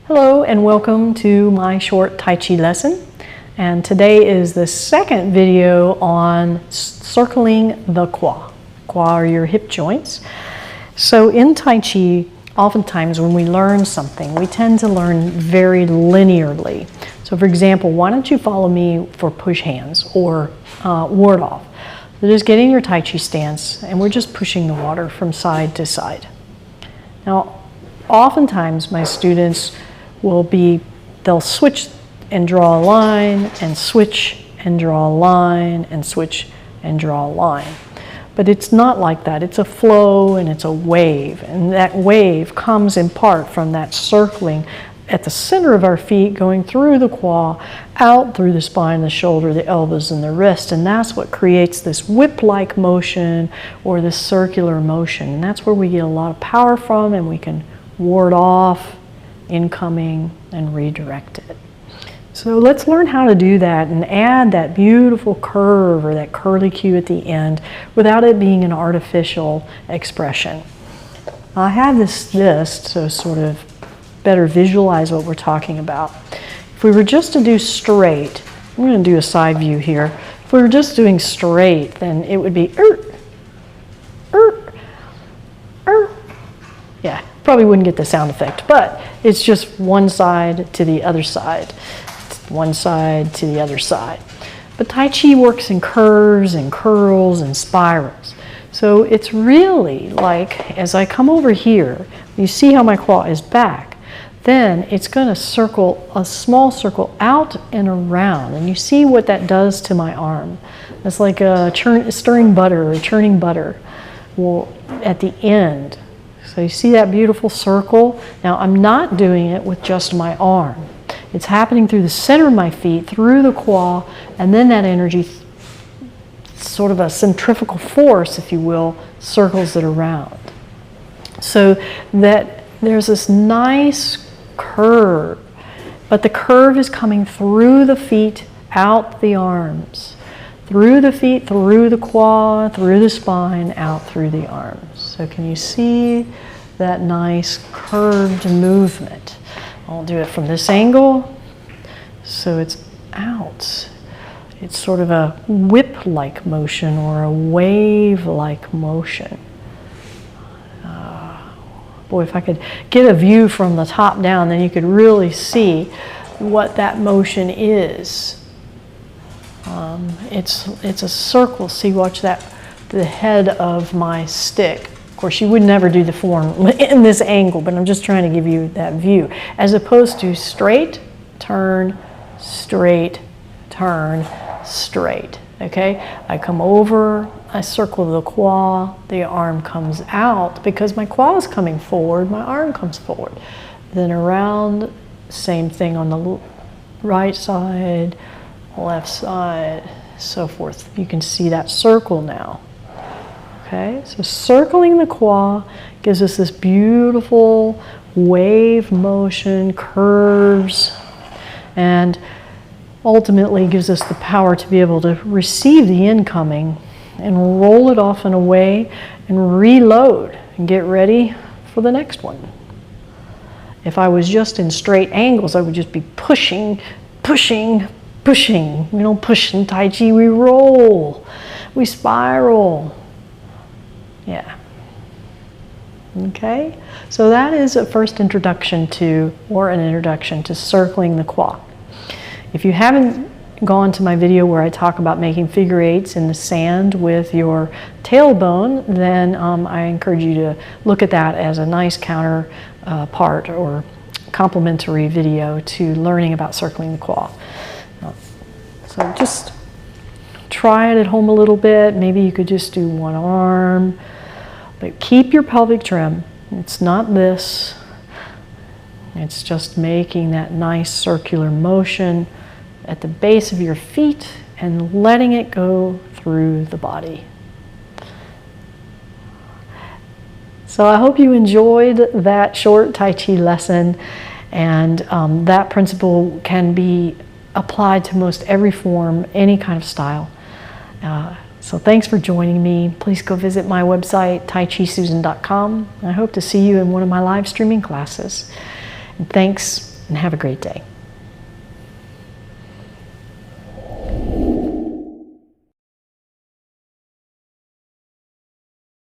Hello and welcome to my short Tai Chi lesson. And today is the second video on circling the Qua. Qua are your hip joints. So in Tai Chi, oftentimes when we learn something, we tend to learn very linearly. So for example, why don't you follow me for push hands or ward off. So just get in your Tai Chi stance and we're just pushing the water from side to side. Now, oftentimes my students they'll switch and draw a line and switch and draw a line and switch and draw a line. But it's not like that. It's a flow and it's a wave. And that wave comes in part from that circling at the center of our feet, going through the Qua, out through the spine, the shoulder, the elbows, and the wrist. And that's what creates this whip-like motion or this circular motion. And that's where we get a lot of power from, and we can ward off, incoming, and redirect it. So let's learn how to do that and add that beautiful curve or that curly cue at the end without it being an artificial expression. I have this list so sort of better visualize what we're talking about. If we were just to do straight, I'm going to do a side view here. If we were just doing straight, then it would be yeah, probably wouldn't get the sound effect, but it's just one side to the other side, one side to the other side. But Tai Chi works in curves and curls and spirals. So it's really like, as I come over here, you see how my Qua is back, then it's going to circle a small circle out and around, and you see what that does to my arm. It's like stirring butter or churning butter at the end. So you see that beautiful circle? Now I'm not doing it with just my arm. It's happening through the center of my feet, through the Qua, and then that energy, sort of a centrifugal force, if you will, circles it around. So that there's this nice curve, but the curve is coming through the feet, out the arms, through the feet, through the Qua, through the spine, out through the arms. So can you see that nice curved movement? I'll do it from this angle. So it's out. It's sort of a whip-like motion or a wave-like motion. Boy, if I could get a view from the top down, then you could really see what that motion is. It's a circle. See, watch that, the head of my stick. Of course, you would never do the form in this angle, but I'm just trying to give you that view. As opposed to straight, turn, straight, turn, straight. Okay? I come over, I circle the Qua, the arm comes out. Because my Qua is coming forward, my arm comes forward. Then around, same thing on the right side, left side, so forth. You can see that circle now. Okay, so circling the Qua gives us this beautiful wave motion, curves, and ultimately gives us the power to be able to receive the incoming and roll it off in a way and reload and get ready for the next one. If I was just in straight angles, I would just be pushing, pushing, pushing. We don't push in Tai Chi, we roll, we spiral. Yeah. Okay, so that is a first introduction to, or an introduction to circling the Qua. If you haven't gone to my video where I talk about making figure eights in the sand with your tailbone, then I encourage you to look at that as a nice counter part or complementary video to learning about circling the Qua. So just try it at home a little bit. Maybe you could just do one arm, but keep your pelvic trim. It's not this. It's just making that nice circular motion at the base of your feet and letting it go through the body. So I hope you enjoyed that short Tai Chi lesson, and that principle can be applied to most every form, any kind of style. So thanks for joining me. Please go visit my website, taichisusan.com. I hope to see you in one of my live streaming classes. And thanks and have a great day.